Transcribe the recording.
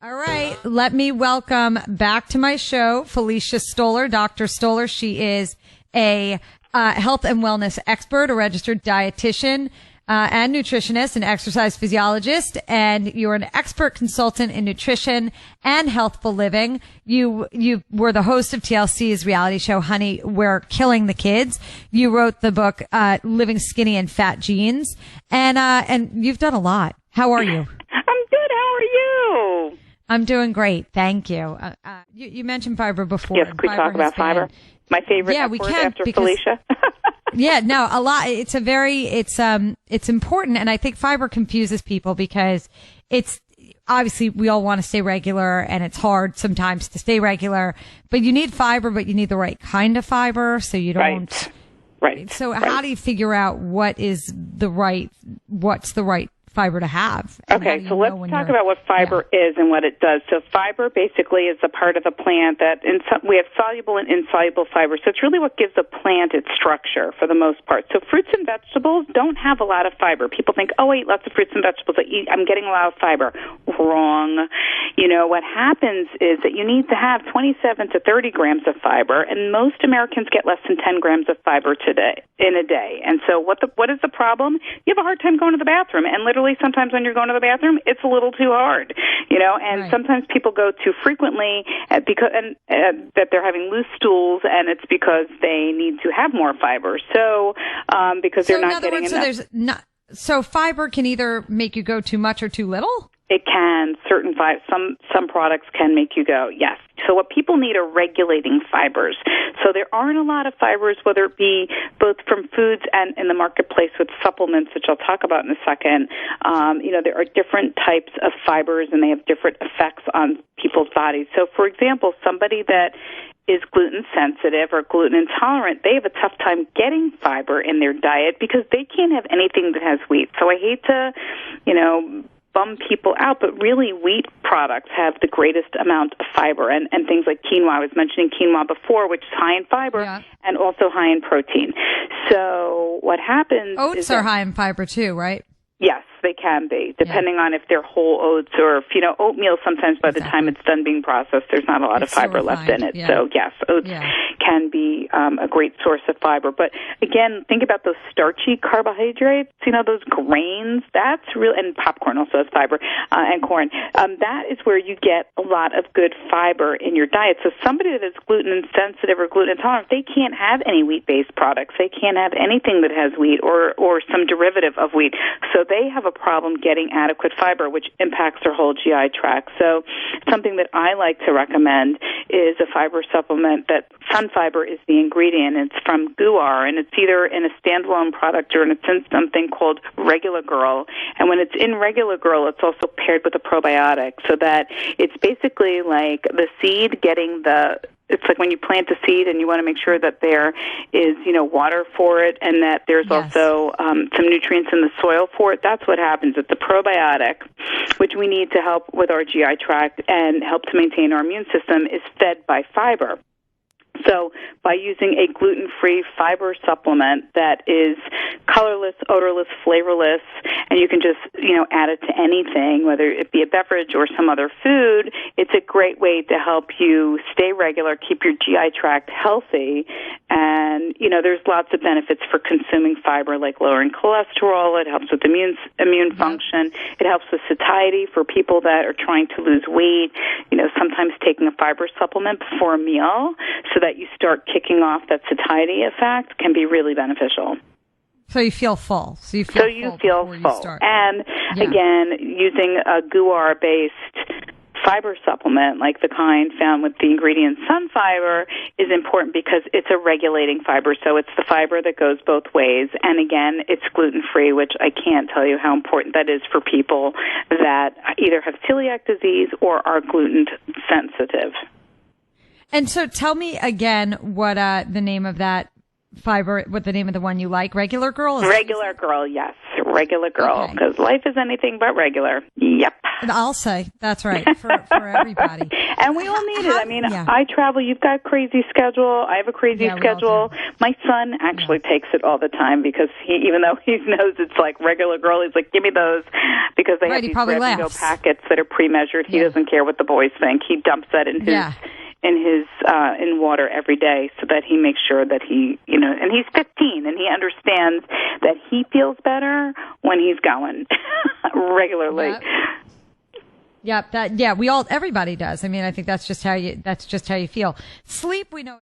All right. Let me welcome back to my show, Felicia Stoler, Dr. Stoler. She is a health and wellness expert, a registered dietitian, and nutritionist and exercise physiologist. And you're an expert consultant in nutrition and healthful living. You were the host of TLC's reality show, Honey, We're Killing the Kids. You wrote the book, Living Skinny and Fat Genes. And you've done a lot. How are you? I'm good. How are you? I'm doing great. Thank you. You mentioned fiber before. Yes, could we talk about fiber? My favorite word after Felicia. Yeah, no, a lot. It's important. And I think fiber confuses people because it's obviously we all want to stay regular and it's hard sometimes to stay regular, but you need fiber, but you need the right kind of fiber. So you don't. Right. So how do you figure out what's the right fiber to have? Okay, so let's talk about what fiber is and what it does. So fiber basically is a part of a plant that we have soluble and insoluble fiber. So it's really what gives a plant its structure for the most part. So fruits and vegetables don't have a lot of fiber. People think, oh, I eat lots of fruits and vegetables. I'm getting a lot of fiber. Wrong. What happens is that you need to have 27 to 30 grams of fiber, and most Americans get less than 10 grams of fiber in a day. And so what is the problem? You have a hard time going to the bathroom, and literally sometimes when you're going to the bathroom, it's a little too hard, and sometimes people go too frequently because that they're having loose stools, and it's because they need to have more fiber. So because they're not getting enough. So fiber can either make you go too much or too little? It can. Some products can make you go, yes. So what people need are regulating fibers. So there aren't a lot of fibers, whether it be both from foods and in the marketplace with supplements, which I'll talk about in a second. There are different types of fibers, and they have different effects on people's bodies. So, for example, somebody that is gluten sensitive or gluten intolerant, they have a tough time getting fiber in their diet because they can't have anything that has wheat. So I hate to, bum people out, but really wheat products have the greatest amount of fiber, and things like quinoa. I was mentioning quinoa before, which is high in fiber and also high in protein. So what happens Oats are high in fiber too, right? Yes, they can be, depending on if they're whole oats or if, oatmeal sometimes by the time it's done being processed, there's not a lot of fiber left in it. Yeah. So, yes, oats can be a great source of fiber. But, again, think about those starchy carbohydrates, those grains. That's real, and popcorn also has fiber, and corn. That is where you get a lot of good fiber in your diet. So somebody that is gluten sensitive or gluten intolerant, they can't have any wheat-based products. They can't have anything that has wheat or some derivative of wheat. So they have a problem getting adequate fiber, which impacts their whole GI tract. So something that I like to recommend is a fiber supplement that sun fiber is the ingredient. It's from Guar, and it's either in a standalone product or it's in something called Regular Girl. And when it's in Regular Girl, it's also paired with a probiotic, so that it's basically like the seed getting it's like when you plant a seed and you want to make sure that there is, water for it and that there's also some nutrients in the soil for it. That's what happens. It's a probiotic, which we need to help with our GI tract and help to maintain our immune system, is fed by fiber. So by using a gluten-free fiber supplement that is colorless, odorless, flavorless, and you can just, add it to anything, whether it be a beverage or some other food, it's a great way to help you stay regular, keep your GI tract healthy. And, there's lots of benefits for consuming fiber, like lowering cholesterol. It helps with immune function. It helps with satiety for people that are trying to lose weight. Sometimes taking a fiber supplement before a meal so that you start kicking off that satiety effect can be really beneficial. So you feel full. So you feel full. And again, using a guar-based fiber supplement, like the kind found with the ingredient sun fiber, is important because it's a regulating fiber. So it's the fiber that goes both ways. And again, it's gluten-free, which I can't tell you how important that is for people that either have celiac disease or are gluten sensitive. And so tell me again what the name of that fiber, what the name of the one you like? Regular Girl? Regular Girl, yes. Regular Girl, because life is anything but regular. Yep. I'll say. That's right, for everybody. And we all need it. I mean, I travel. You've got a crazy schedule. I have a crazy schedule. My son actually takes it all the time because even though he knows it's like Regular Girl, he's like, give me those, because they have these grab-and-go packets that are packets. He doesn't care what the boys think. He dumps that in his in water every day, so that he makes sure that he, and he's 15 and he understands that he feels better when he's going regularly. Yep. Everybody does. I mean, I think that's just how you feel. Sleep, we know.